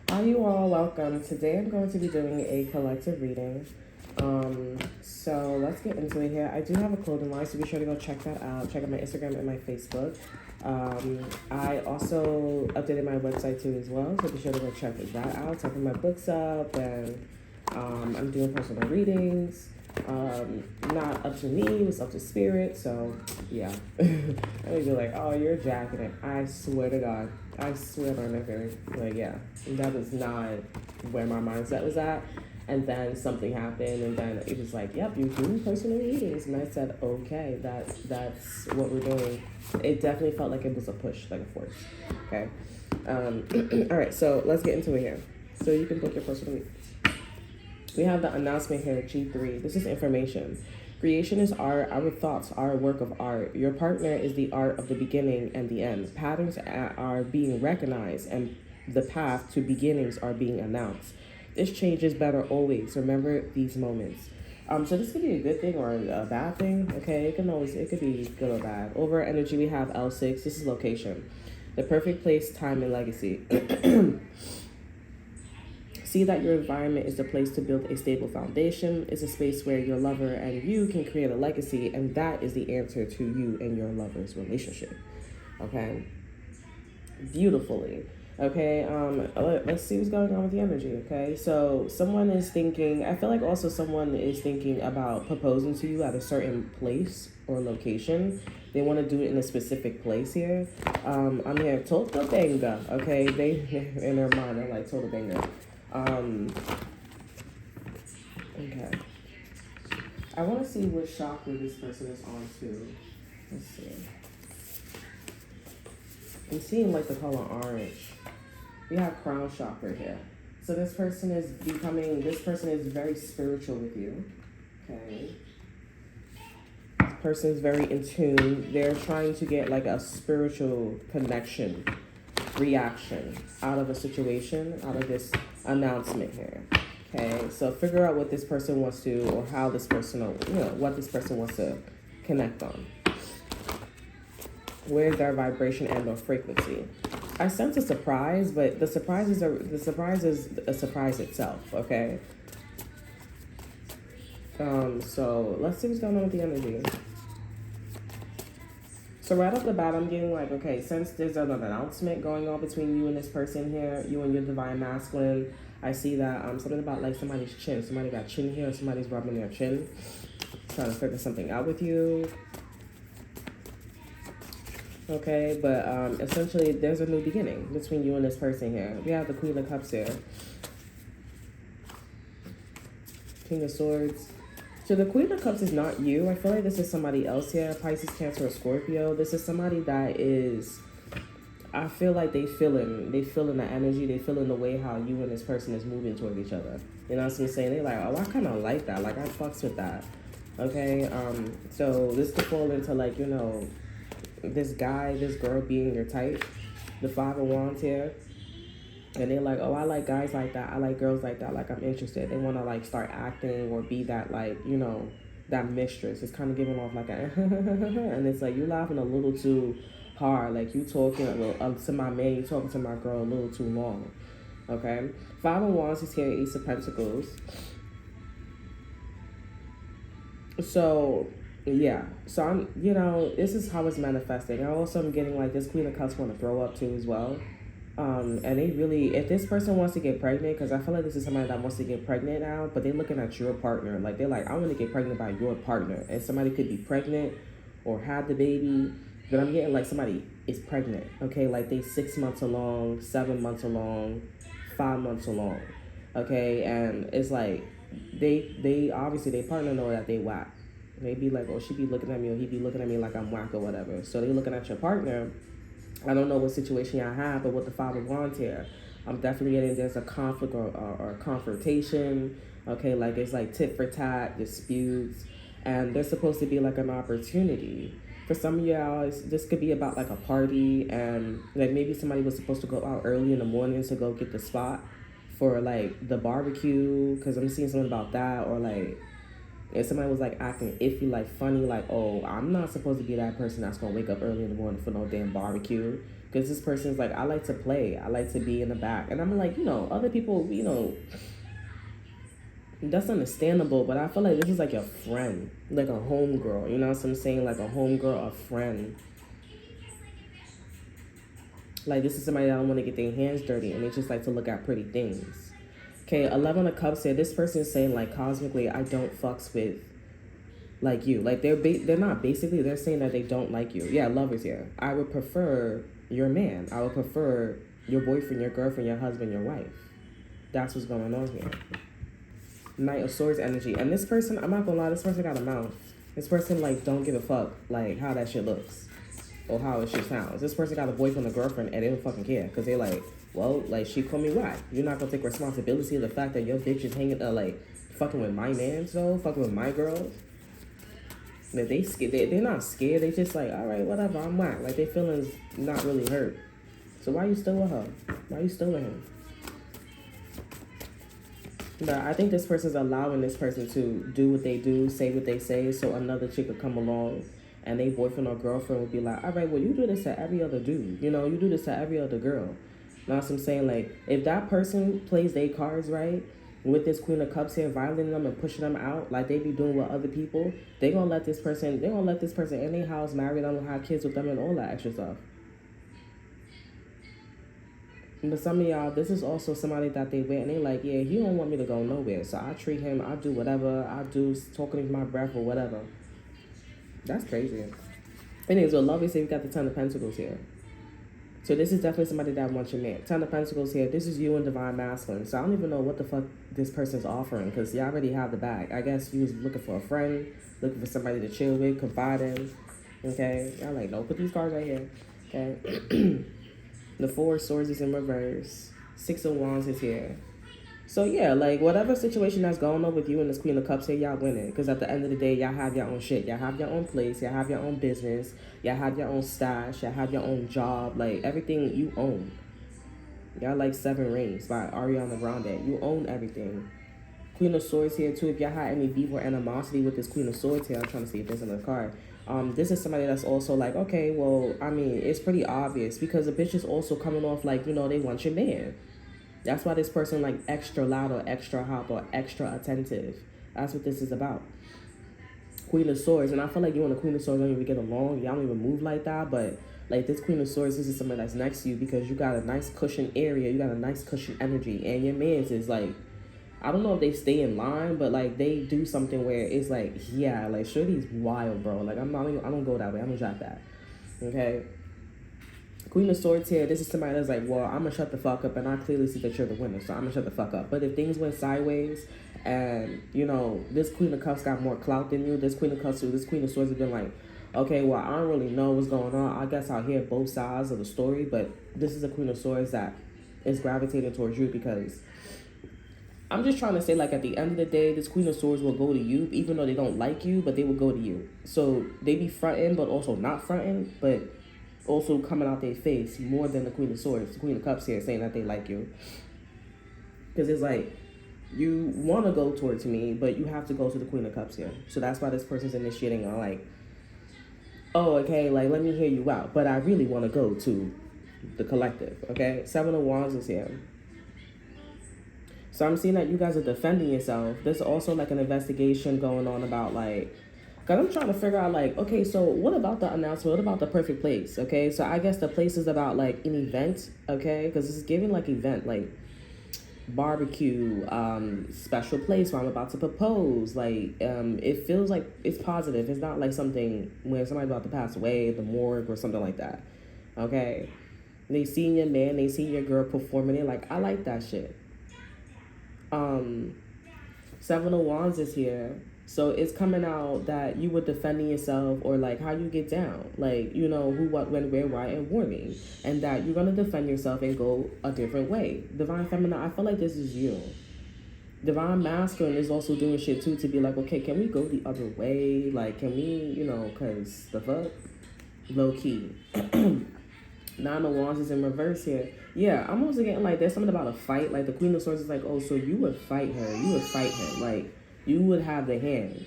Hi, you all. Welcome. Today I'm going to be doing a collective reading. So let's get into it here. I do have a clothing line, so be sure to go check that out. Check out my Instagram and my Facebook. I also updated my website too as well, so be sure to go check that out. Checking my books up, and I'm doing personal readings. Not up to me, it's up to spirit. So yeah, I would be like, oh, you're jacking it. I swear to God, I swear on everything. Like yeah, that was not where my mindset was at. And then something happened, and then it was like, yep, you're doing personal readings. And I said, okay, that's what we're doing. It definitely felt like it was a push, like a force. Okay. All right, so let's get into it here. So you can book your personal reading. We have the announcement here, G3. This is information. Creation is art. Our thoughts are a work of art. Your partner is the art of the beginning and the end. Patterns are being recognized, and the path to beginnings are being announced. This change is better always. Remember these moments. So this could be a good thing or a bad thing. Okay, it could be good or bad. Over energy, we have L6. This is location, the perfect place, time, and legacy. See that your environment is the place to build a stable foundation. It's a space where your lover and you can create a legacy, and that is the answer to you and your lover's relationship. Okay, beautifully. Okay, let's see what's going on with the energy. Okay, so someone is thinking, I feel like also someone is thinking about proposing to you at a certain place or location. They want to do it in a specific place here. I'm here, total benga. Okay, they in their mind are like total benga. Okay. I want to see what chakra this person is on too. Let's see. I'm seeing like the color orange. We have crown chakra here. So this person is very spiritual with you. Okay. This person is very in tune. They're trying to get like a spiritual connection, reaction out of a situation, out of this announcement here. Okay, so figure out what this person wants to, or how this person, what this person wants to connect on. Where's their vibration and or frequency? I sense a surprise, but the surprise is a surprise itself. Okay. So let's see what's going on with the energy. So right off the bat, I'm getting like, okay, since there's an announcement going on between you and this person here, you and your divine masculine, I see that something about like somebody's chin. Somebody got chin here, or somebody's rubbing their chin, trying to figure something out with you. Okay, but essentially there's a new beginning between you and this person here. We have the Queen of Cups here. King of Swords. So the Queen of Cups is not you. I feel like this is somebody else here. Pisces, Cancer, or Scorpio. This is somebody that is, I feel like they feeling the energy. They feeling the way how you and this person is moving toward each other. You know what I'm saying? They're like, oh, I kind of like that. Like, I fucks with that. Okay, so this could fall into like, this guy, this girl being your type. The Five of Wands here. And they're like, oh, I like guys like that. I like girls like that. Like, I'm interested. They want to, like, start acting or be that, like, that mistress. It's kind of giving off, like, a and it's like, you laughing a little too hard. Like, you talking to my man, you talking to my girl a little too long. Okay? Five of Wands is here, Ace of Pentacles. So, yeah. So, I'm, this is how it's manifesting. I also am getting, like, this Queen of Cups want to throw up, too, as well. And they really, if this person wants to get pregnant, because I feel like this is somebody that wants to get pregnant now, but they're looking at your partner. Like, they're like, I want to get pregnant by your partner. And somebody could be pregnant or have the baby, but I'm getting like somebody is pregnant. Okay, like they 6 months along, 7 months along, 5 months along. Okay, and it's like, they obviously, they partner know that they whack. They be like, oh, she be looking at me, or he be looking at me like I'm whack or whatever. So they looking at your partner. I don't know what situation y'all have, but with the Five of Wands here, I'm definitely getting there's a conflict or confrontation. Okay, like it's like tit for tat, disputes, and there's supposed to be like an opportunity. For some of y'all, this could be about like a party, and like maybe somebody was supposed to go out early in the morning to go get the spot for like the barbecue, because I'm seeing something about that, or like if somebody was like acting iffy, like funny, like, oh, I'm not supposed to be that person that's gonna wake up early in the morning for no damn barbecue. Because this person's like, I like to play. I like to be in the back. And I'm like, other people, that's understandable. But I feel like this is like your friend. Like a homegirl. You know what I'm saying? Like a homegirl, a friend. Like, this is somebody that don't want to get their hands dirty. And they just like to look at pretty things. Okay, 11 of Cups here. This person is saying, like, cosmically, I don't fucks with, like, you. Like, they're not basically, they're saying that they don't like you. Yeah, Lovers here. I would prefer your man. I would prefer your boyfriend, your girlfriend, your husband, your wife. That's what's going on here. Knight of Swords energy. And this person, I'm not gonna lie, this person got a mouth. This person, like, don't give a fuck, like, how that shit looks. Or how it shit sounds. This person got a boyfriend or girlfriend and they don't fucking care. Because they're like, well, like, she call me why? You're not gonna take responsibility of the fact that your bitch is hanging, like, fucking with my man, so fucking with my girls. That they scared, they're not scared. They just like, all right, whatever, I'm whack. Like, their feelings not really hurt. So why you still with her? Why you still with him? But I think this person's allowing this person to do what they do, say what they say, so another chick would come along and they boyfriend or girlfriend would be like, all right, well, you do this to every other dude. You do this to every other girl. Know what I'm saying? Like, if that person plays their cards right, with this Queen of Cups here, violating them and pushing them out like they be doing with other people, they're going to let this person in their house, marry them, have kids with them, and all that extra stuff. But some of y'all, this is also somebody that they with, and they like, yeah, he don't want me to go nowhere, so I treat him, I do whatever, I do talking to my breath or whatever. That's crazy. Anyways, well, love is here, we got the Ten of Pentacles here. So this is definitely somebody that wants your man. Ten of Pentacles here. This is you and Divine Masculine. So I don't even know what the fuck this person's offering because you already have the bag. I guess you was looking for a friend, looking for somebody to chill with, confide in. Okay? Y'all like, no, put these cards right here. Okay? The Four of Swords is in reverse. Six of Wands is here. So yeah, like whatever situation that's going on with you and this Queen of Cups here, y'all winning. Because at the end of the day, y'all have your own shit. Y'all have your own place. Y'all have your own business. Y'all have your own stash. Y'all have your own job. Like everything you own. Y'all like Seven Rings by Ariana Grande. You own everything. Queen of Swords here too. If y'all had any beef or animosity with this Queen of Swords here, I'm trying to see if there's another card. This is somebody that's also like, okay, well, I mean, it's pretty obvious because the bitch is also coming off like, they want your man. That's why this person like extra loud or extra hot or extra attentive. That's what this is about. Queen of Swords. And I feel like you and the Queen of Swords don't even get along. Y'all don't even move like that. But like this Queen of Swords, this is somebody that's next to you because you got a nice cushion area. You got a nice cushion energy. And your man's is like, I don't know if they stay in line, but like they do something where it's like, yeah, like Shorty's wild, bro. Like I don't go that way. I'm gonna drop that. Okay. Queen of Swords here, this is somebody that's like, well, I'm going to shut the fuck up, and I clearly see that you're the winner, so I'm going to shut the fuck up. But if things went sideways, and, this Queen of Cups got more clout than you, this Queen of Cups, this Queen of Swords have been like, okay, well, I don't really know what's going on. I guess I'll hear both sides of the story, but this is a Queen of Swords that is gravitating towards you because I'm just trying to say, like, at the end of the day, this Queen of Swords will go to you, even though they don't like you, but they will go to you. So they be fronting, but also not fronting, but also coming out their face more than the Queen of Swords, the Queen of Cups here saying that they like you. Because it's like, you want to go towards me, but you have to go to the Queen of Cups here. So that's why this person's initiating on like, oh, okay, like, let me hear you out. But I really want to go to the collective, okay? Seven of Wands is here. So I'm seeing that you guys are defending yourself. There's also like an investigation going on about like, because I'm trying to figure out, like, okay, so what about the announcement? What about the perfect place, okay? So I guess the place is about, like, an event, okay? Because this is giving, like, event, like, barbecue, special place where I'm about to propose. Like, it feels like it's positive. It's not like something where somebody's about to pass away, the morgue or something like that, okay? They seen your man, they seen your girl performing it. Like, I like that shit. Seven of Wands is here. So it's coming out that you were defending yourself or like how you get down. Like, who, what, when, where, why, and warning. And that you're going to defend yourself and go a different way. Divine Feminine, I feel like this is you. Divine Masculine is also doing shit too to be like, okay, can we go the other way? Like, can we, because the fuck? Low key. Nine of Wands is in reverse here. Yeah, I'm also getting like there's something about a fight. Like the Queen of Swords is like, oh, so you would fight her. You would fight him. Like, you would have the hands.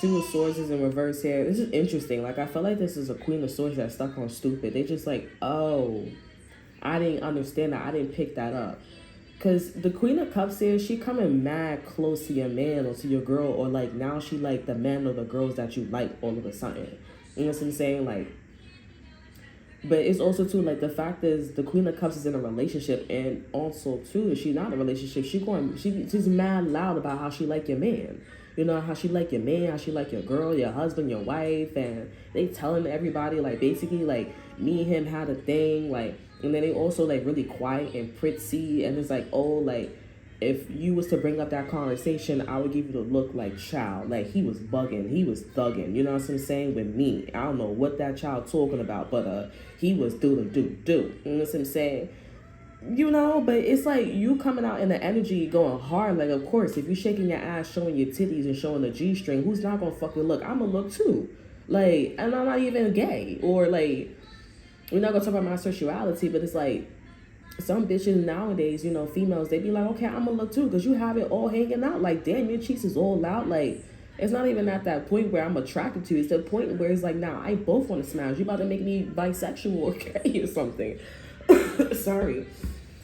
Two of Swords is in reverse here. This is interesting. Like, I feel like this is a Queen of Swords that's stuck on stupid. They just like, oh, I didn't understand that. I didn't pick that up. Because the Queen of Cups here, she coming mad close to your man or to your girl. Or, like, now she like the men or the girls that you like all of a sudden. You know what I'm saying? Like, but it's also, too, like, the fact is the Queen of Cups is in a relationship. And also, too, if she's not in a relationship, she's mad loud about how she like your man. You know, how she like your man, how she like your girl, your husband, your wife. And they telling everybody, like, basically, like, me and him had a thing, like, and then they also, like, really quiet and prissy. And it's like, oh, like, if you was to bring up that conversation, I would give you the look like child. Like, he was bugging. He was thugging. You know what I'm saying? With me. I don't know what that child talking about, but he was do. You know what I'm saying? You know, but it's like you coming out in the energy going hard. Like, of course, if you shaking your ass, showing your titties and showing the G-string, who's not going to fucking look? I'm going to look too. Like, and I'm not even gay. Or, like, we're not going to talk about my sexuality, but it's like, some bitches nowadays, you know, females, they be like, okay, I'm gonna look too, because you have it all hanging out. Like, damn, your cheeks is all out. Like, it's not even at that point where I'm attracted to you. It's the point where it's like, nah, I both want to smash. You about to make me bisexual or gay or something. Sorry.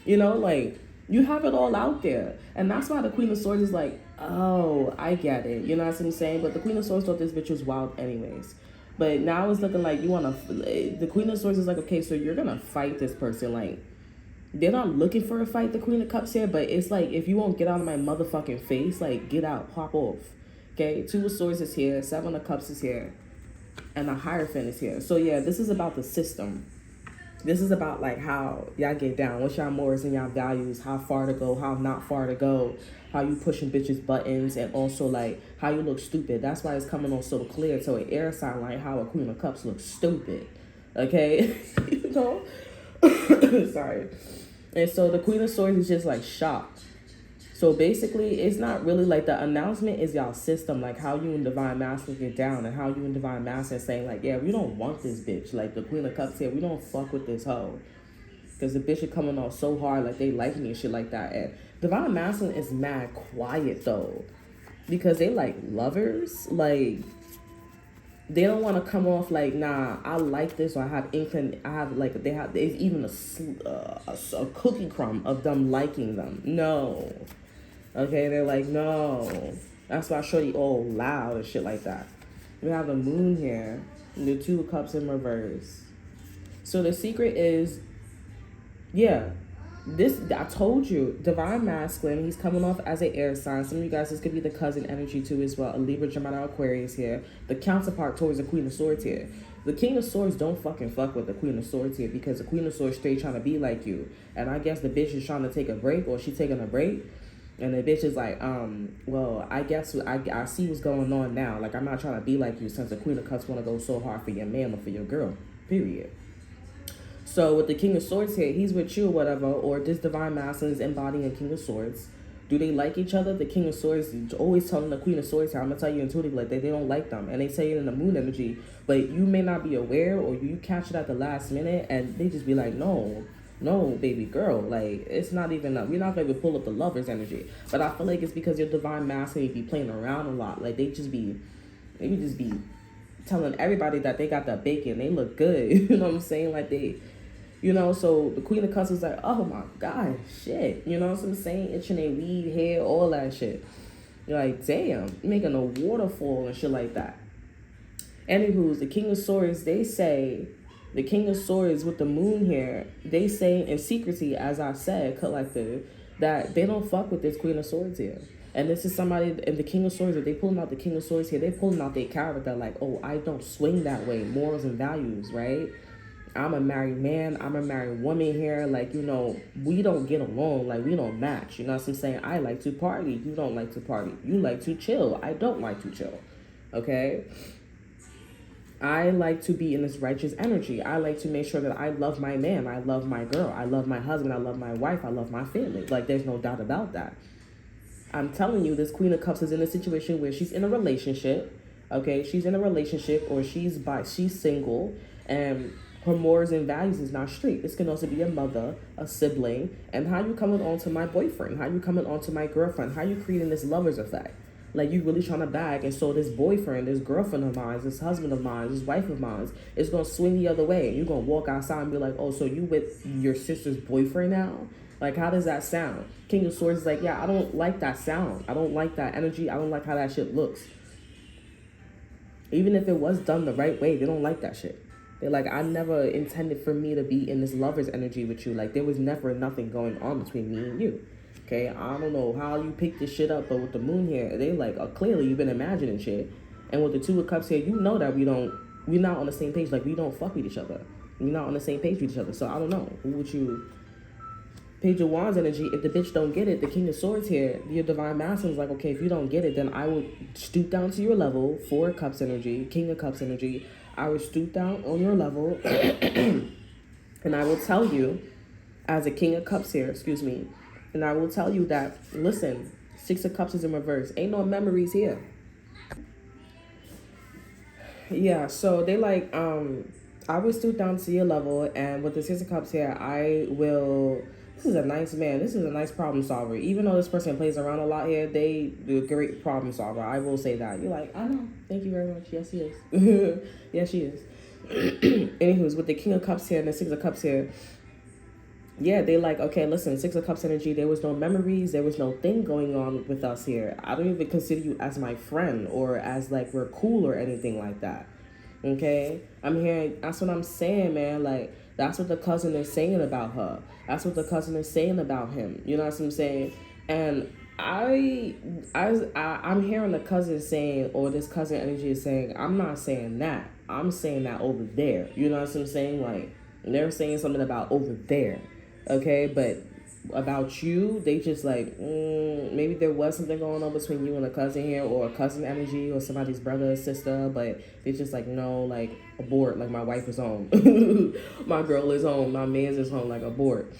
You know, like, you have it all out there. And that's why the Queen of Swords is like, oh, I get it. You know what I'm saying? But the Queen of Swords thought this bitch was wild anyways. But now it's looking like you want to, the Queen of Swords is like, okay, so you're going to fight this person. Like, they're not looking for a fight, the Queen of Cups here, but it's like, if you won't get out of my motherfucking face, like, get out, pop off. Okay, Two of Swords is here, Seven of Cups is here, and the Hierophant is here. So yeah, this is about the system. This is about, like, how y'all get down, what's y'all morals and y'all values, how far to go, how not far to go, how you pushing bitches' buttons, and also, like, how you look stupid. That's why it's coming on so clear to an air sign, like how a Queen of Cups looks stupid. Okay? You know? Sorry. And so the Queen of Swords is just like shocked. So basically, it's not really like the announcement is y'all system, like how you and Divine Masculine get down, and how you and Divine Masculine saying like, yeah, we don't want this bitch. Like the Queen of Cups here, we don't fuck with this hoe. Because the bitch is coming off so hard, like they like me and shit like that. And Divine Masculine is mad quiet though. Because they like lovers. Like, they don't want to come off like, nah, I like this, or I have like, there's even a cookie crumb of them liking them. No. Okay, they're like, no. That's why I show you all loud and shit like that. We have the Moon here, and the Two of Cups in reverse. So the secret is, yeah, this, I told you, Divine Masculine, he's coming off as an air sign. Some of you guys, this could be the cousin energy too as well. A Libra, Gemini, Aquarius here. The counterpart towards the Queen of Swords here. The King of Swords don't fucking fuck with the Queen of Swords here, because the Queen of Swords straight trying to be like you. And I guess the bitch is trying to take a break, or she taking a break. And the bitch is like, well, I guess I see what's going on now. Like, I'm not trying to be like you, since the Queen of Cups want to go so hard for your man or for your girl. Period. So with the King of Swords here, he's with you or whatever, or this Divine Masculine is embodying a King of Swords. Do they like each other? The King of Swords is always telling the Queen of Swords here, I'm going to tell you intuitively, like, they don't like them. And they say it in the Moon energy, but you may not be aware, or you catch it at the last minute, and they just be like, no, baby girl. Like, it's not even, we're not going to pull up the Lover's energy. But I feel like it's because your Divine Masculine be playing around a lot. Like, they just be telling everybody that they got that bacon. They look good. You know what I'm saying? Like, they... You know, so the Queen of Cups is like, oh my God, shit. You know what I'm saying? Itching their weed, hair, all that shit. You're like, damn, making a waterfall and shit like that. Anywho's, the King of Swords, they say, the King of Swords with the Moon here, they say in secrecy, as I said, collective, that they don't fuck with this Queen of Swords here. And this is somebody, and the King of Swords, if they pulling out the King of Swords here, they pulling out their character like, oh, I don't swing that way, morals and values, right? I'm a married man, I'm a married woman here, like, you know, we don't get along, like, we don't match, you know what I'm saying? I like to party, you don't like to party. You like to chill, I don't like to chill, okay? I like to be in this righteous energy. I like to make sure that I love my man, I love my girl, I love my husband, I love my wife, I love my family. Like, there's no doubt about that. I'm telling you, this Queen of Cups is in a situation where she's in a relationship, okay? She's in a relationship, or she's single, and her morals and values is not straight. This can also be a mother, a sibling, and how you coming on to my boyfriend, how you coming on to my girlfriend, how you creating this lover's effect, Like, you really trying to bag, and so this boyfriend, this girlfriend of mine, this husband of mine, this wife of mine is gonna swing the other way, and you're gonna walk outside and be like, oh, so you with your sister's boyfriend now? Like, how does that sound? King of Swords is like, yeah, I don't like that sound. I don't like that energy. I don't like how that shit looks. Even if it was done the right way, they don't like that shit. They're like, I never intended for me to be in this lover's energy with you. Like, there was never nothing going on between me and you. Okay, I don't know how you picked this shit up, but with the moon here, they like, clearly you've been imagining shit. And with the Two of Cups here, you know that we're not on the same page. Like, we don't fuck with each other. We're not on the same page with each other. So I don't know. Who would you... Page of Wands energy, if the bitch don't get it, the King of Swords here, your divine masculine is like, okay, if you don't get it, then I will stoop down to your level. Four of Cups energy, King of Cups energy. I will stoop down on your level and I will tell you, as a King of Cups here, excuse me, and I will tell you that, listen, Six of Cups is in reverse. Ain't no memories here. Yeah, so they like, I will stoop down to your level, and with the Six of Cups here, I will... This is a nice man. This is a nice problem solver. Even though this person plays around a lot here, they do a great problem solver. I will say that. You're like, I know. Thank you very much. Yes, he is. Yes, she is. Anywho's, with the King of Cups here and the Six of Cups here, yeah, they like, okay, listen, Six of Cups energy, there was no memories, there was no thing going on with us here. I don't even consider you as my friend or as like we're cool or anything like that. Okay? I'm hearing, that's what I'm saying, man. Like, that's what the cousin is saying about her. That's what the cousin is saying about him. You know what I'm saying? And I'm hearing the cousin saying, or this cousin energy is saying, I'm not saying that. I'm saying that over there. You know what I'm saying? Like, they're saying something about over there. Okay? But about you, they just like, maybe there was something going on between you and a cousin here, or a cousin energy, or somebody's brother or sister, but they just like, no, like, abort, like, my wife is home. My girl is home. My man's is home, like, abort.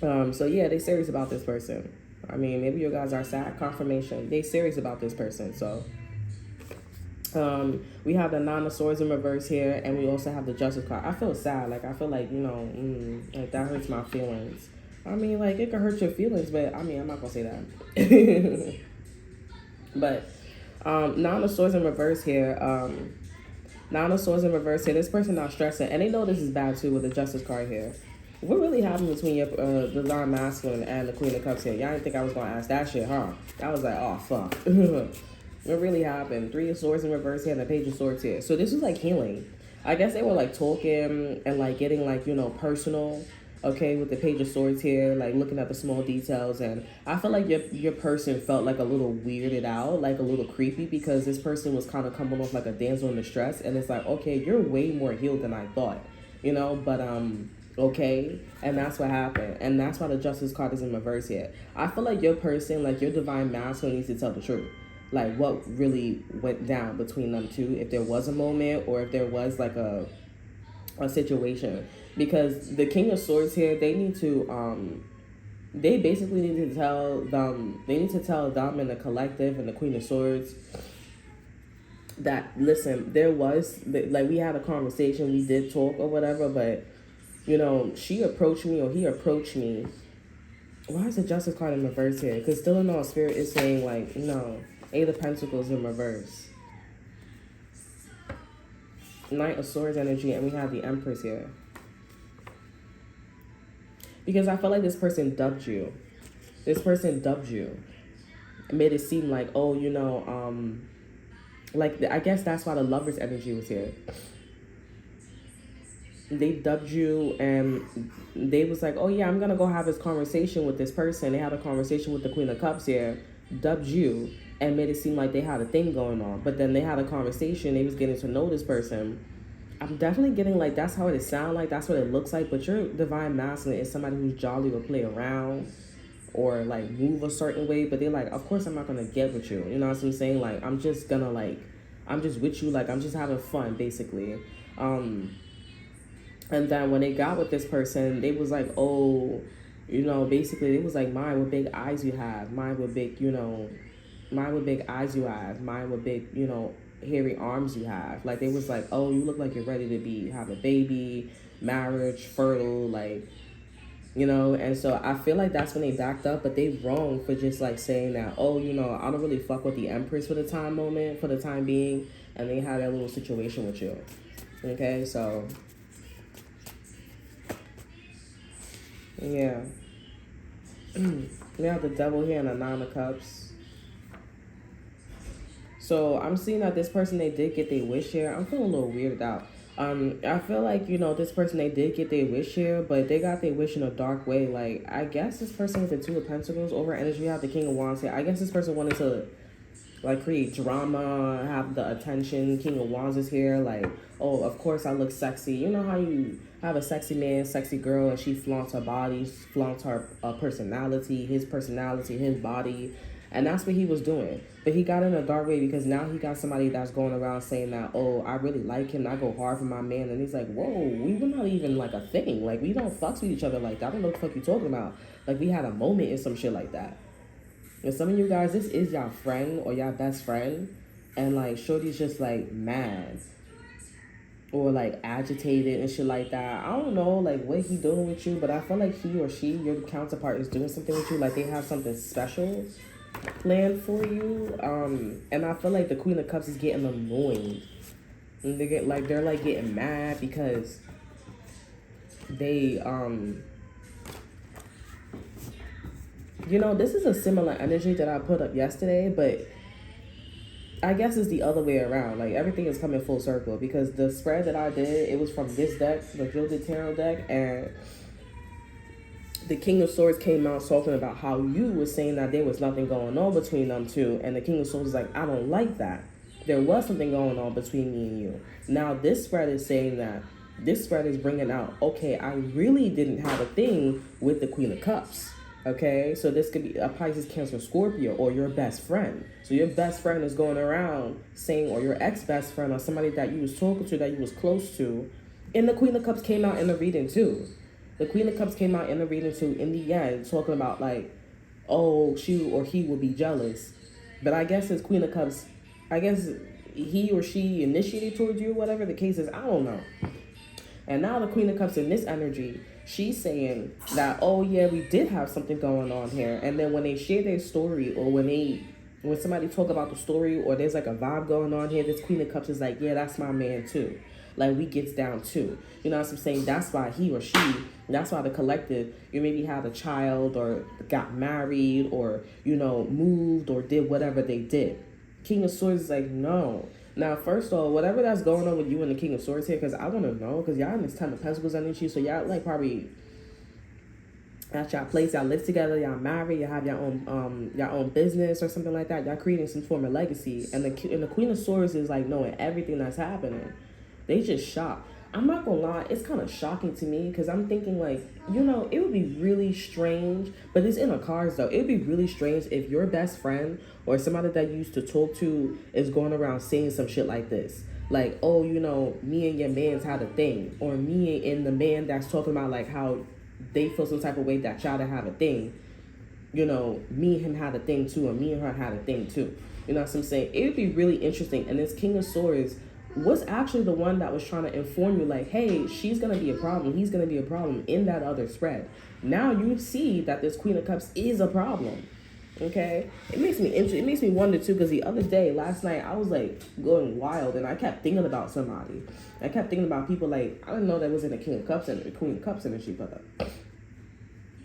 So yeah, they serious about this person. I mean, maybe you guys are sad. Confirmation. They serious about this person, so... we have the Nine of Swords in reverse here, and we also have the Justice card. I feel sad. Like, I feel like, you know, like, that hurts my feelings. I mean, like, it can hurt your feelings, but, I mean, I'm not gonna say that. But, Nine of Swords in reverse here, Nine of Swords in reverse here, this person not stressing, and they know this is bad, too, with the Justice card here. What really happened between your divine masculine and the Queen of Cups here? Y'all didn't think I was gonna ask that shit, huh? I was like, oh, fuck. What really happened? Three of Swords in reverse here and the Page of Swords here. So this was, like, healing. I guess they were, like, talking and, like, getting, like, you know, personal. Okay, with the Page of Swords here, like, looking at the small details, and I feel like your person felt like a little weirded out, like a little creepy, because this person was kind of coming off like a damsel in distress, and it's like, okay, you're way more healed than I thought, you know, but okay, and that's what happened, and that's why the Justice card is in reverse here. I feel like your person, like your divine masculine, needs to tell the truth, like what really went down between them two, if there was a moment, or if there was like a situation. Because the King of Swords here, they need to, they basically need to tell them, and the collective and the Queen of Swords that, listen, there was, like, we had a conversation, we did talk or whatever, but, you know, she approached me or he approached me. Why is the Justice card in reverse here? Because still in all, Spirit is saying, like, no, Eight of Pentacles in reverse. Knight of Swords energy, and we have the Empress here. Because I feel like this person dubbed you. This person dubbed you. It made it seem like, oh, you know, like, I guess that's why the Lover's energy was here. They dubbed you, and they was like, oh, yeah, I'm going to go have this conversation with this person. They had a conversation with the Queen of Cups here, dubbed you, and made it seem like they had a thing going on. But then they had a conversation. They was getting to know this person. I'm definitely getting, like, that's how it sounds like. That's what it looks like. But your divine masculine is somebody who's jolly, will play around or, like, move a certain way. But they're like, of course I'm not going to get with you. You know what I'm saying? Like, I'm just going to, like, I'm just with you. Like, I'm just having fun, basically. And then when they got with this person, they was like, oh, you know, basically, it was like, mine with big eyes you have. Mine with big, you know, mine with big eyes you have. Mine with big, you know, hairy arms you have. Like, they was like, oh, you look like you're ready to have a baby, marriage, fertile, like, you know. And so I feel like that's when they backed up, but they wrong for just like saying that, oh, you know, I don't really fuck with the Empress for the time being, and they had that little situation with you. Okay, so yeah. We have the Devil here and a Nine of Cups. So I'm seeing that this person, they did get their wish here. I'm feeling a little weirded out. I feel like, you know, this person, they did get their wish here, but they got their wish in a dark way. Like, I guess this person with the Two of Pentacles over energy, have the King of Wands here. I guess this person wanted to, like, create drama, have the attention. King of Wands is here. Like, oh, of course I look sexy. You know how you have a sexy man, sexy girl, and she flaunts her body, flaunts her personality, his body. And that's what he was doing. But he got in a dark way because now he got somebody that's going around saying that, oh, I really like him. I go hard for my man. And he's like, whoa, we were not even like a thing. Like, we don't fucks with each other like that. I don't know what the fuck you talking about. Like, we had a moment and some shit like that. And some of you guys, this is y'all friend or y'all best friend. And like, shorty's just like mad. Or like agitated and shit like that. I don't know like what he doing with you. But I feel like he or she, your counterpart, is doing something with you. Like, they have something special planned for you, and I feel like the Queen of Cups is getting annoyed, and they're like getting mad because they you know, this is a similar energy that I put up yesterday, but I guess it's the other way around. Like, everything is coming full circle because the spread that I did, it was from this deck, the Gilded Tarot deck, and the King of Swords came out talking about how you were saying that there was nothing going on between them two. And the King of Swords is like, I don't like that. There was something going on between me and you. Now this spread is saying that, this spread is bringing out, okay, I really didn't have a thing with the Queen of Cups. Okay, so this could be a Pisces, Cancer, Scorpio, or your best friend. So your best friend is going around saying, or your ex-best friend, or somebody that you was talking to, that you was close to. And the Queen of Cups came out in the reading too. The Queen of Cups came out in the reading too, in the end, talking about like, oh, she or he will be jealous. But I guess as Queen of Cups, I guess he or she initiated towards you, whatever the case is, I don't know. And now the Queen of Cups in this energy, she's saying that, oh yeah, we did have something going on here. And then when they share their story, or when somebody talk about the story, or there's like a vibe going on here, this Queen of Cups is like, yeah, that's my man too. Like, we gets down too. You know what I'm saying? That's why he or she, that's why the collective, you maybe had a child or got married or, you know, moved or did whatever they did. King of Swords is like, no. Now, first of all, whatever that's going on with you and the King of Swords here, because I want to know, because y'all in this Ten of Pentacles energy, so y'all like probably at y'all place, y'all live together, y'all married, y'all have your own business or something like that. Y'all creating some form of legacy, and the Queen of Swords is like knowing everything that's happening. They just shocked. I'm not gonna lie, it's kind of shocking to me because I'm thinking like, you know, it would be really strange, but it's in the cards though. It would be really strange if your best friend or somebody that you used to talk to is going around saying some shit like this. Like, oh, you know, me and your man's had a thing. Or me and the man that's talking about like how they feel some type of way that y'all didn't have a thing. You know, me and him had a thing too, and me and her had a thing too. You know what I'm saying? It would be really interesting. And this King of Swords was actually the one that was trying to inform you like, hey, she's going to be a problem. He's going to be a problem in that other spread. Now you see that this Queen of Cups is a problem. Okay? It makes me wonder too, because the other day, last night, I was like going wild and I kept thinking about somebody. I kept thinking about people like, I didn't know that was in the King of Cups and the Queen of Cups energy, but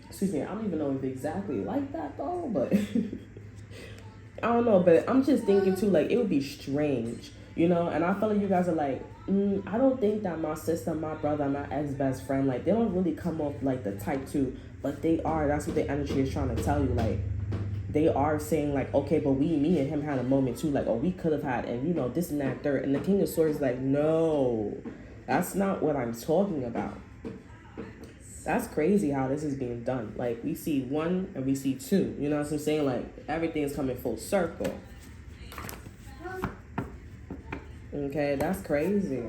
excuse me, I don't even know if exactly like that though, but I don't know, but I'm just thinking too, like, it would be strange. You know, and I feel like you guys are like, I don't think that my sister, my brother, my ex-best friend, like, they don't really come off like the type 2, but they are. That's what the energy is trying to tell you. Like, they are saying like, okay, but me and him had a moment too. Like, oh, we could have had, and you know, this and that, third. And the King of Swords is like, no, that's not what I'm talking about. That's crazy how this is being done. Like, we see 1 and we see 2. You know what I'm saying? Like, everything's coming full circle. Okay, that's crazy.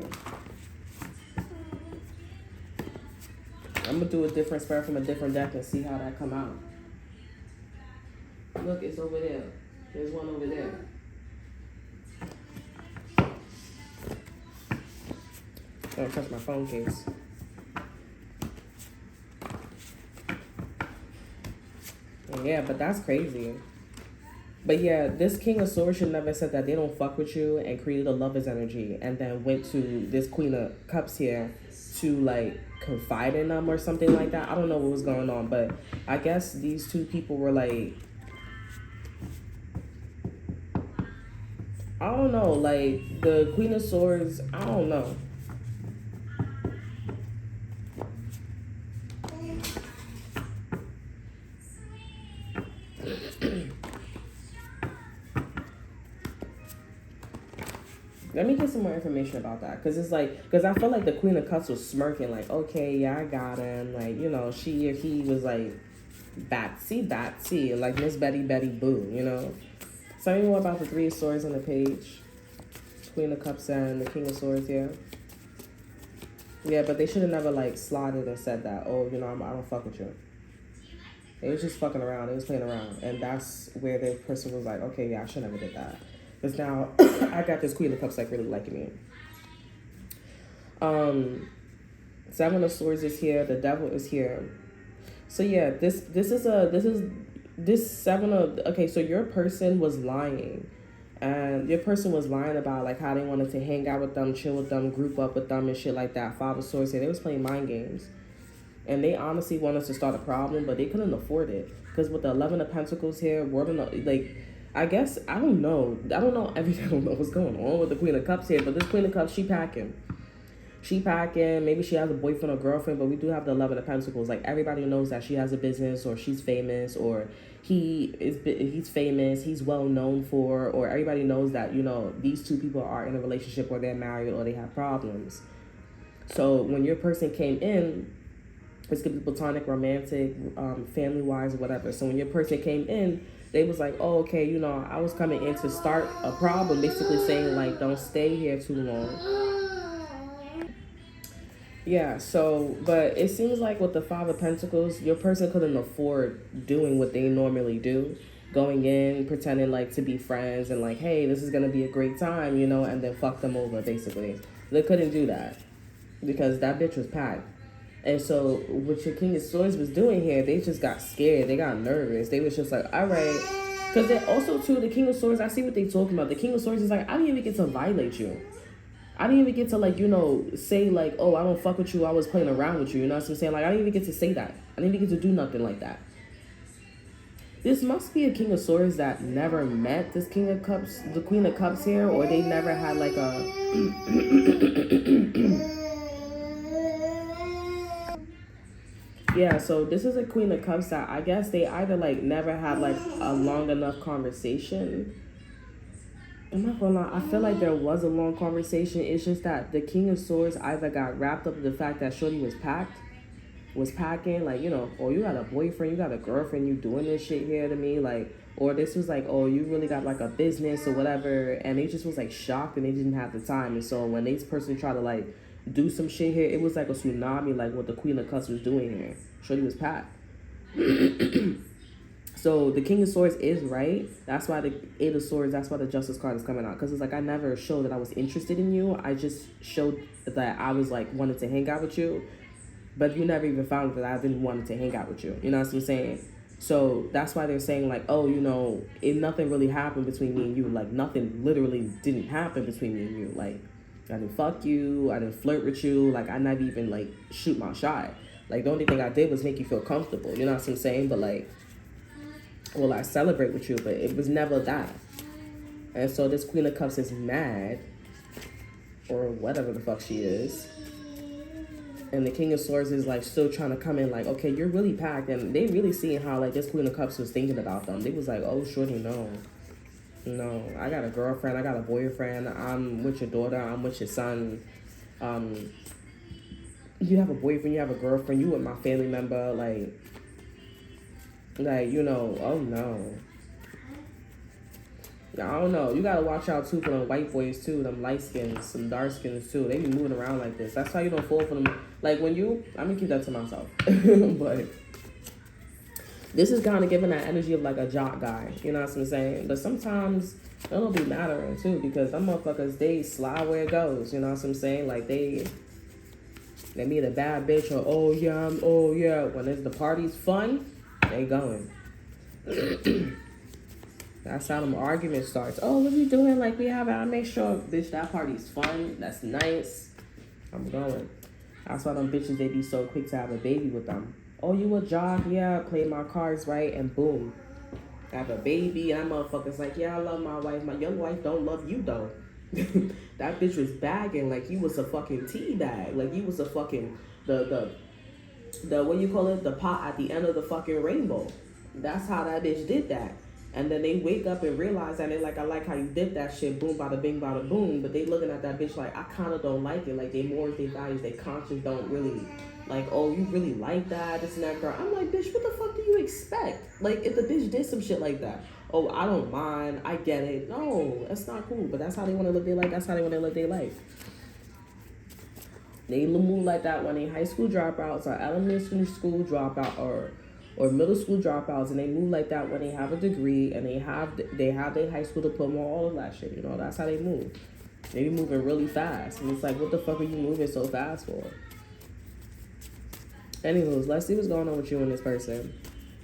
I'm gonna do a different spread from a different deck and see how that come out. Look, it's over there. There's one over there. Don't touch my phone case. Yeah, but that's crazy. But yeah, this King of Swords should never said that they don't fuck with you and created a lover's energy and then went to this Queen of Cups here to like confide in them or something like that. I don't know what was going on, but I guess these two people were like, I don't know, like the Queen of Swords, I don't know. Let me get some more information about that, because it's like, because I felt like the Queen of Cups was smirking, like, okay, yeah, I got him, like, you know, she or he was like, batsy, like Miss Betty Boo, you know. Tell me more about the Three of Swords on the page. Queen of Cups and the King of Swords here. Yeah, but they should have never like slotted and said that, oh, you know, I don't fuck with you. They was just fucking around. They was playing around. And that's where the person was like, okay, yeah, I should never did that. Because now I got this Queen of Cups like really liking me. Seven of Swords is here. The Devil is here. So yeah, this seven of, okay, so your person was lying. And your person was lying about like how they wanted to hang out with them, chill with them, group up with them and shit like that. Five of Swords here. They was playing mind games. And they honestly wanted to start a problem, but they couldn't afford it. Because with the 11 of Pentacles here, like, I guess, I don't know everything. I don't know what's going on with the Queen of Cups here, but this Queen of Cups, she packing. Maybe she has a boyfriend or girlfriend, but we do have the 11 of Pentacles. Like, everybody knows that she has a business, or she's famous, or he's famous, he's well known for, or everybody knows that, you know, these two people are in a relationship, or they're married, or they have problems. So when your person came in, it's could be platonic, romantic, family-wise, or whatever. So when your person came in, they was like, oh, okay, you know, I was coming in to start a problem, basically saying, like, don't stay here too long. Yeah, so, but it seems like with the Five of Pentacles, your person couldn't afford doing what they normally do. Going in, pretending, like, to be friends and, like, hey, this is going to be a great time, you know, and then fuck them over, basically. They couldn't do that because that bitch was packed. And so what your King of Swords was doing here, they just got scared. They got nervous. They was just like, all right. Because then also, too, the King of Swords, I see what they talking about. The King of Swords is like, I didn't even get to violate you. I didn't even get to, like, you know, say, like, oh, I don't fuck with you. I was playing around with you. You know what I'm saying? Like, I didn't even get to say that. I didn't even get to do nothing like that. This must be a King of Swords that never met this King of Cups, the Queen of Cups here, or they never had, like, a... Yeah, so this is a Queen of Cups that I guess they either like never had like a long enough conversation. I'm not gonna lie, I feel like there was a long conversation. It's just that the King of Swords either got wrapped up in the fact that Shorty was packing, like, you know, or you got a boyfriend, you got a girlfriend, you doing this shit here to me, like, or this was like, oh, you really got like a business or whatever, and they just was like shocked and they didn't have the time. And so when this person tried to like do some shit here, it was like a tsunami, like what the Queen of Cups was doing here. Shorty was packed. So the King of Swords is right. That's why the Eight of Swords, that's why the Justice card is coming out. Because it's like, I never showed that I was interested in you. I just showed that I was like, wanted to hang out with you. But you never even found that I didn't want to hang out with you. You know what I'm saying? So that's why they're saying like, oh, you know, nothing really happened between me and you. Like, nothing literally didn't happen between me and you. Like, I didn't fuck you. I didn't flirt with you. Like, I never even like shoot my shot. Like, the only thing I did was make you feel comfortable. You know what I'm saying? But like, well, I celebrate with you, but it was never that. And so this Queen of Cups is mad, or whatever the fuck she is. And the King of Swords is like still trying to come in like, okay, you're really packed. And they really seeing how like this Queen of Cups was thinking about them. They was like, oh, shorty, no, I got a girlfriend, I got a boyfriend, I'm with your daughter, I'm with your son. You have a boyfriend, you have a girlfriend, you with my family member, like, you know, oh no. I don't know. You gotta watch out too for them white boys too, them light skins, some dark skins too. They be moving around like this. That's how you don't fall for them. Like when I'm gonna keep that to myself. But this is kind of giving that energy of like a jock guy. You know what I'm saying? But sometimes it don't be mattering too, because them motherfuckers, they slide where it goes. You know what I'm saying? Like they meet a bad bitch or oh yeah. When it's the party's fun, they going. That's how them arguments starts. Oh, what you doing? Like, we have it. I make sure, bitch, that party's fun. That's nice. I'm going. That's why them bitches, they be so quick to have a baby with them. Oh, you a jock? Yeah, play my cards right, and boom. Have a baby, and that motherfucker's like, yeah, I love my wife. My young wife don't love you, though. That bitch was bagging like you was a fucking tea bag. Like you was a fucking, the what you call it? The pot at the end of the fucking rainbow. That's how that bitch did that. And then they wake up and realize that, and they're like, I like how you did that shit, boom, bada bing, bada boom. But they looking at that bitch like, I kind of don't like it. Like, they morals, they values, they conscience don't really, like, oh, you really like that, this and that, girl. I'm like, bitch, what the fuck do you expect? Like, if the bitch did some shit like that, oh, I don't mind, I get it. No, that's not cool. But that's how they want to live their life. That's how they want to live their life. They move like that when they high school dropouts or elementary school dropout or middle school dropouts, and they move like that when they have a degree and they have their high school diploma, all of that shit. You know, that's how they move. They be moving really fast, and it's like, what the fuck are you moving so fast for? Anyways, let's see what's going on with you and this person.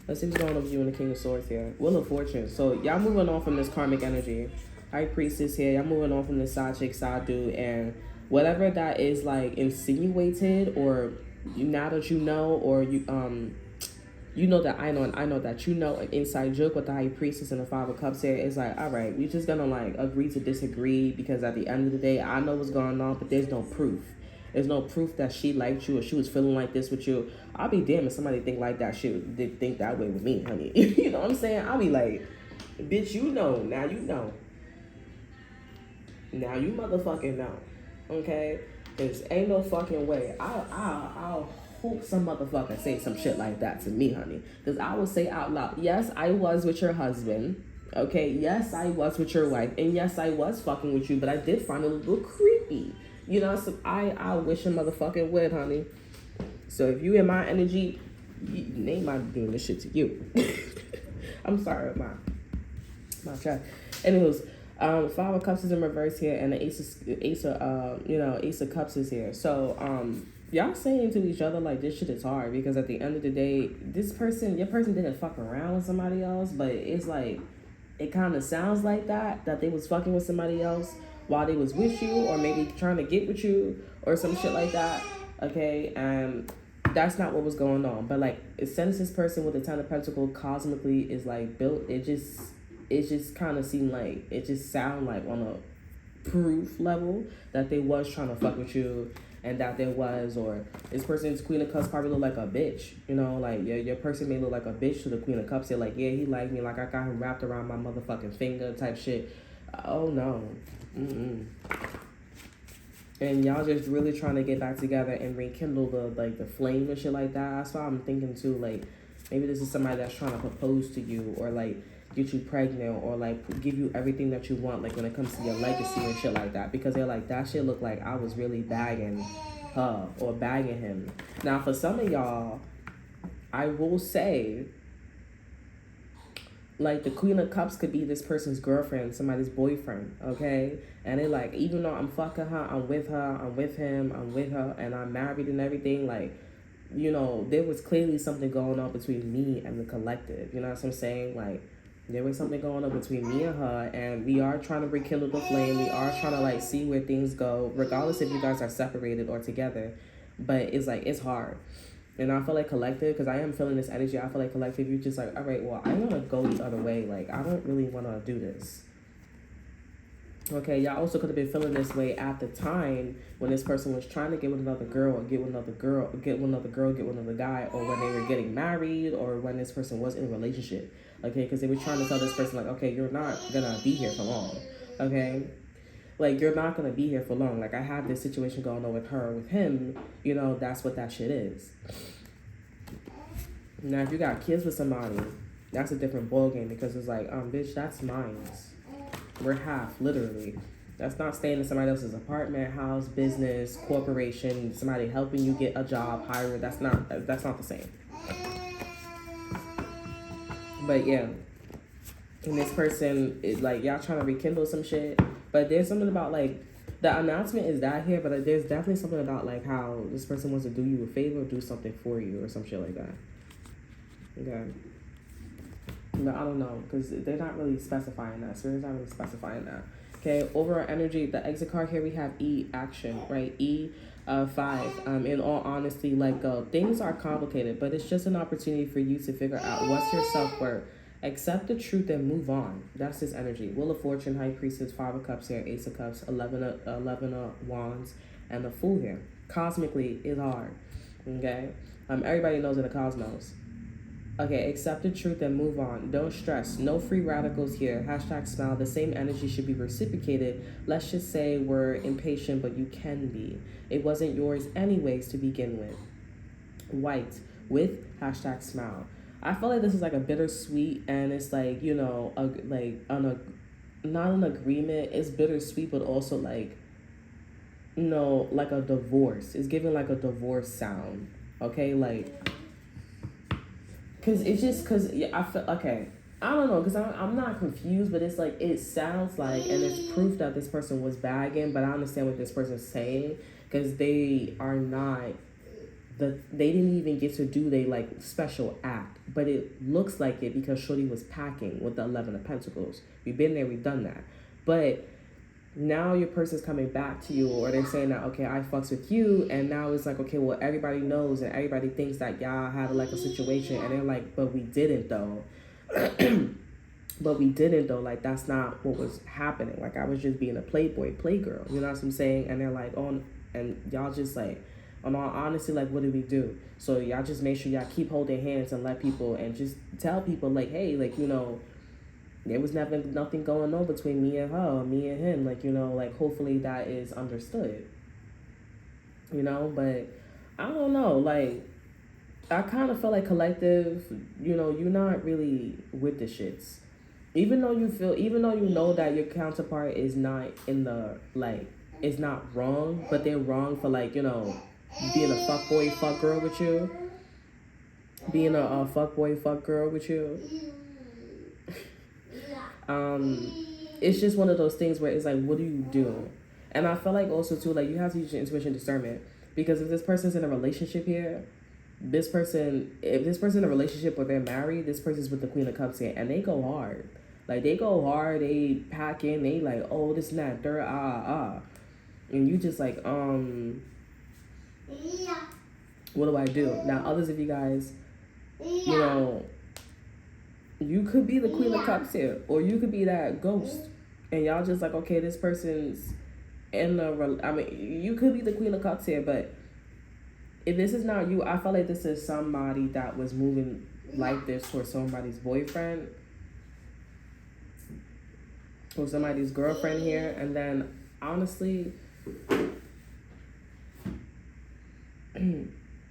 Let's see what's going on with you and the King of Swords here. Wheel of Fortune. So y'all moving on from this karmic energy. High Priestess here. Y'all moving on from this side chick, side dude, and whatever that is like insinuated, or now that you know, or you know that I know, and I know that you know, an inside joke with the High Priestess and the Five of Cups here is like, all right, we just gonna like agree to disagree, because at the end of the day, I know what's going on, but there's no proof. There's no proof that she liked you or she was feeling like this with you. I'll be damned if somebody think like that shit, did think that way with me, honey. You know what I'm saying? I'll be like, bitch, you know, now you know. Now you motherfucking know. Okay? There's ain't no fucking way. I'll hope some motherfucker say some shit like that to me, honey. Because I will say out loud, yes, I was with your husband. Okay? Yes, I was with your wife. And yes, I was fucking with you, but I did find it a little creepy. You know, so I wish a motherfucker would, honey. So if you in my energy, they might be doing this shit to you. I'm sorry, my chat. Anyways, Five of Cups is in reverse here, and the Ace of Cups is here. So y'all saying to each other like this shit is hard, because at the end of the day, your person didn't fuck around with somebody else, but it's like it kind of sounds like that they was fucking with somebody else while they was with you, or maybe trying to get with you or some shit like that. Okay, and that's not what was going on. But like, since this person with the Ten of Pentacles cosmically is like built, it just kind of seemed like, it just sound like on a proof level that they was trying to fuck with you, and that there was, or this person's Queen of Cups probably look like a bitch. You know, like your person may look like a bitch to the Queen of Cups. They're like, yeah, he liked me, like I got him wrapped around my motherfucking finger type shit. Oh no. And y'all just really trying to get back together and rekindle the flame and shit like that. That's why I'm thinking too, like, maybe this is somebody that's trying to propose to you, or like get you pregnant, or like give you everything that you want, like when it comes to your legacy and shit like that, because they're like, that shit look like I was really bagging her or bagging him. Now for some of y'all, I will say, like, the Queen of Cups could be this person's girlfriend, somebody's boyfriend, okay? And they like, even though I'm fucking her, I'm with her, I'm with him, I'm with her, and I'm married and everything, like, you know, there was clearly something going on between me and the collective. You know what I'm saying? Like, there was something going on between me and her, and we are trying to rekindle the flame. We are trying to, like, see where things go, regardless if you guys are separated or together. But it's like, it's hard. And I feel like collective, because I am feeling this energy, I feel like collective, you're just like, all right, well, I want to go the other way. Like, I don't really want to do this. Okay, y'all also could have been feeling this way at the time when this person was trying to get with another girl, or get with another guy, or when they were getting married, or when this person was in a relationship. Okay, because they were trying to tell this person, like, okay, you're not going to be here for long. Okay? Like, you're not going to be here for long. Like, I have this situation going on with her, with him. You know, that's what that shit is. Now, if you got kids with somebody, that's a different ballgame, because it's like, bitch, that's mine. We're half, literally. That's not staying in somebody else's apartment, house, business, corporation, somebody helping you get a job, hiring. That's not the same. But yeah. And this person is like, y'all trying to rekindle some shit. But there's something about, like, the announcement is that here, but there's definitely something about, like, how this person wants to do you a favor or do something for you or some shit like that. Okay. But I don't know, because they're not really specifying that. Spirit's not really specifying that. Okay, overall energy, the exit card here, we have E, action, right? E, 5. In all honesty, let go. Things are complicated, but it's just an opportunity for you to figure out what's your self-worth. Accept the truth and move on. That's this energy. Wheel of Fortune, High Priestess, 5 of Cups here, Ace of Cups, 11 of Wands, and the Fool here. Cosmically, it's hard. Okay? Everybody knows in the cosmos. Okay, accept the truth and move on. Don't stress. No free radicals here. Hashtag smile. The same energy should be reciprocated. Let's just say we're impatient, but you can be. It wasn't yours anyways to begin with. White with hashtag smile. I feel like this is like a bittersweet, and it's like, you know, not an agreement. It's bittersweet, but also like, you know, like a divorce. It's giving like a divorce sound. Okay, like. Cause I feel okay. I don't know, cause I'm not confused, but it's like it sounds like, and it's proof that this person was bagging. But I understand what this person's saying, cause they are not they didn't even get to do they like special act, but it looks like it because Shorty was packing with the 11 of Pentacles. We've been there, we've done that, but. Now your person's coming back to you, or they're saying that, okay, I fucks with you, and now it's like, okay, well, everybody knows and everybody thinks that y'all had like a situation, and they're like, but we didn't though. But we didn't though, like that's not what was happening. Like I was just being a playboy, playgirl, you know what I'm saying? And they're like, oh, and y'all just like, in all honesty, like what did we do? So y'all just make sure y'all keep holding hands and let people, and just tell people like, hey, like, you know, there was never nothing going on between me and her, me and him. Like, you know, like hopefully that is understood. You know, but I don't know. Like, I kind of feel like collective, you know, you're not really with the shits. Even though you know that your counterpart is not in the, like, is not wrong, but they're wrong for like, you know, being a fuckboy, fuck girl with you. Being a fuckboy, fuck girl with you. It's just one of those things where it's like, what do you do? And I feel like also too, like you have to use your intuition discernment, because if this person's in a relationship here, if this person in a relationship or they're married, this person's with the Queen of Cups here, and they go hard. Like they go hard, they pack in, they like, oh, this and that, third, and you just like, what do I do? Now others of you guys, you know, you could be the Queen of Cups here, or you could be that ghost, and y'all just like, okay, this person's in you could be the Queen of Cups here, but if this is not you, I feel like this is somebody that was moving like this towards somebody's boyfriend or somebody's girlfriend here, and then honestly,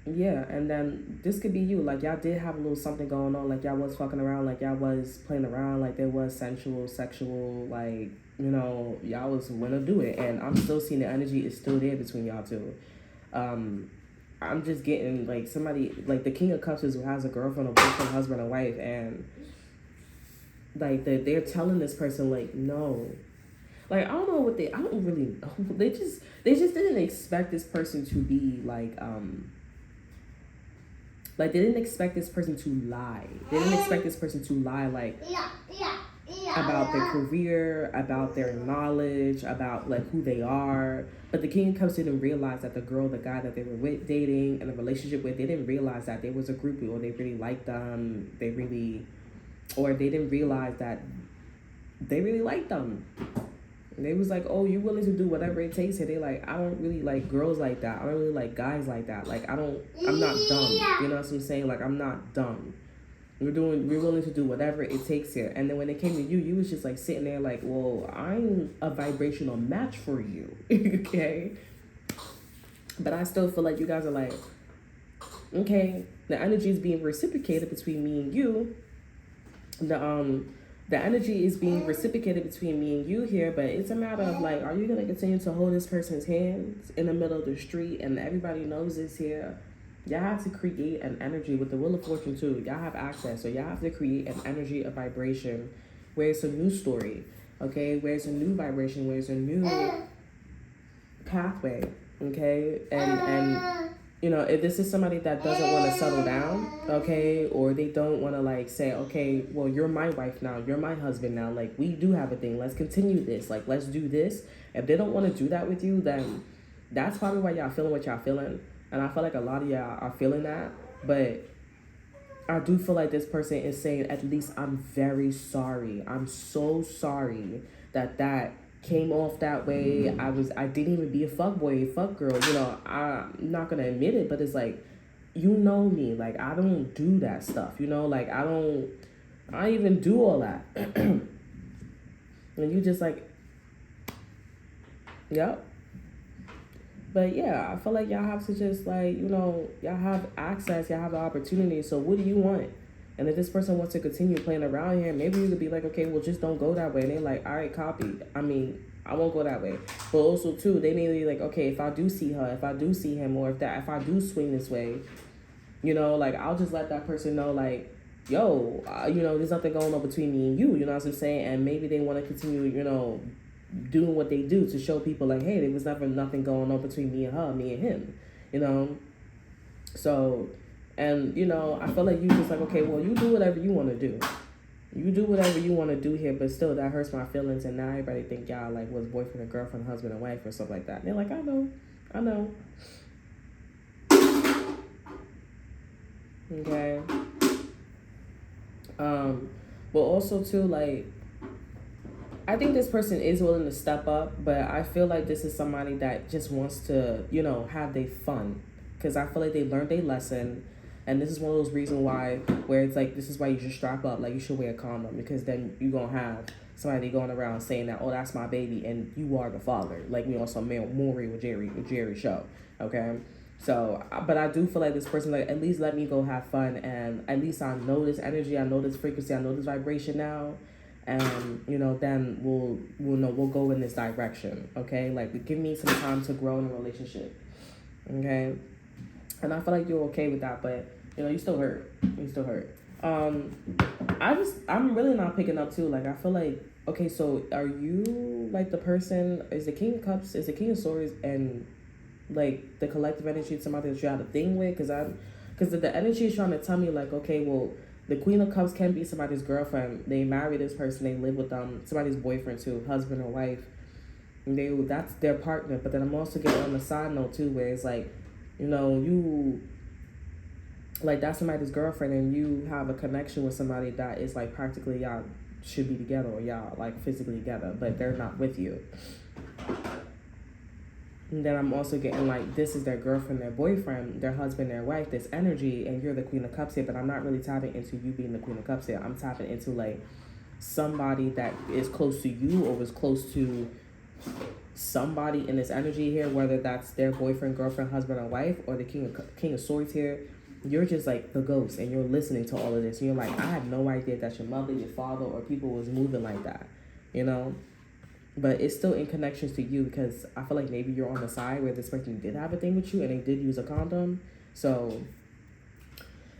yeah, and then this could be you. Like y'all did have a little something going on. Like y'all was fucking around. Like y'all was playing around. Like there was sensual, sexual. Like, you know, y'all was gonna do it. And I'm still seeing the energy is still there between y'all two. I'm just getting like somebody like the King of Cups is who has a girlfriend, a boyfriend, husband, a wife, and like they're telling this person like no. Like I don't really know. They just didn't expect this person to be like they didn't expect this person to lie. They didn't expect this person to lie, like, about their career, about their knowledge, about, like, who they are. But the King of Cups didn't realize that the guy that they were with, dating, and a relationship with, they didn't realize that there was a groupie, or they really liked them. Or they didn't realize that they really liked them. And they was like, oh, you willing to do whatever it takes here. They like, I don't really like girls like that. I don't really like guys like that. Like, I'm not dumb. You know what I'm saying? Like, I'm not dumb. We're willing to do whatever it takes here. And then when it came to you, you was just like sitting there like, well, I'm a vibrational match for you. Okay? But I still feel like you guys are like, okay, the energy is being reciprocated between me and you. The energy is being reciprocated between me and you here, but it's a matter of like, are you going to continue to hold this person's hands in the middle of the street and everybody knows this here? Y'all have to create an energy with the Wheel of Fortune too. Y'all have access, so y'all have to create an energy, a vibration where it's a new story, okay? Where it's a new vibration, where it's a new pathway, okay? And you know, if this is somebody that doesn't want to settle down, okay, or they don't want to like say, okay, well, you're my wife now, you're my husband now, like we do have a thing, let's continue this, like let's do this. If they don't want to do that with you, then that's probably why y'all feeling what y'all feeling. And I feel like a lot of y'all are feeling that, but I do feel like this person is saying, at least I'm very sorry. I'm so sorry that came off that way. I didn't even be a fuck boy, fuck girl. You know, I'm not gonna admit it, but it's like, you know me. Like, I don't do that stuff. You know, like I don't even do all that. And you just like, yep. But yeah, I feel like y'all have to just like, you know, y'all have access, y'all have the opportunity. So what do you want? And if this person wants to continue playing around here, maybe you could be like, okay, well, just don't go that way. And they're like, all right, copy. I mean, I won't go that way. But also too, they may be like, okay, if I do see her, if I do see him, or if I do swing this way, you know, like I'll just let that person know, like, yo, you know, there's nothing going on between me and you. You know what I'm saying? And maybe they want to continue, you know, doing what they do to show people like, hey, there was never nothing going on between me and her, me and him, you know. So, and you know, I feel like you just like, okay, well, you do whatever you want to do. You do whatever you want to do here, but still that hurts my feelings. And now everybody think y'all like was boyfriend and girlfriend, husband and wife, or something like that. And they're like, I know. Okay. But also too, like, I think this person is willing to step up, but I feel like this is somebody that just wants to, you know, have their fun. Because I feel like they learned their lesson. And this is one of those reasons why, where it's like, this is why you should strap up. Like, you should wear a condom. Because then you're going to have somebody going around saying that, oh, that's my baby, and you are the father. Like, we on some Maury with Jerry show. Okay? So, but I do feel like this person, like, at least let me go have fun. And at least I know this energy. I know this frequency. I know this vibration now. And you know, then we'll go in this direction. Okay, like give me some time to grow in a relationship. Okay, and I feel like you're okay with that, but you know, you still hurt. I'm really not picking up too. Like I feel like, okay, so are you like the person, is the King of Cups, is the King of Swords, and like the collective energy somebody that you had a thing with? Because the energy is trying to tell me like, okay, well, the Queen of Cups can be somebody's girlfriend. They marry this person. They live with them. Somebody's boyfriend too, husband or wife. And that's their partner. But then I'm also getting on the side note too, where it's like, you know, you like that's somebody's girlfriend, and you have a connection with somebody that is like practically y'all should be together, or y'all like physically together, but they're not with you. And then I'm also getting like, this is their girlfriend, their boyfriend, their husband, their wife, this energy, and you're the Queen of Cups here, but I'm not really tapping into you being the Queen of Cups here. I'm tapping into like somebody that is close to you or is close to somebody in this energy here, whether that's their boyfriend, girlfriend, husband, or wife, or the King of Swords here. You're just like the ghost, and you're listening to all of this. And you're like, I had no idea that your mother, your father, or people was moving like that, you know? But it's still in connections to you, because I feel like maybe you're on the side where this person did have a thing with you and they did use a condom. So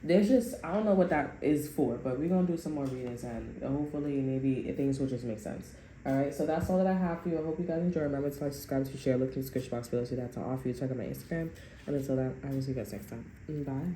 there's just, I don't know what that is for, but we're going to do some more readings, and hopefully maybe things will just make sense. All right, so that's all that I have for you. I hope you guys enjoy. Remember to like, subscribe, to share, look in the description box below, so that's to offer you. Check out my Instagram. And until then, I will see you guys next time. Bye.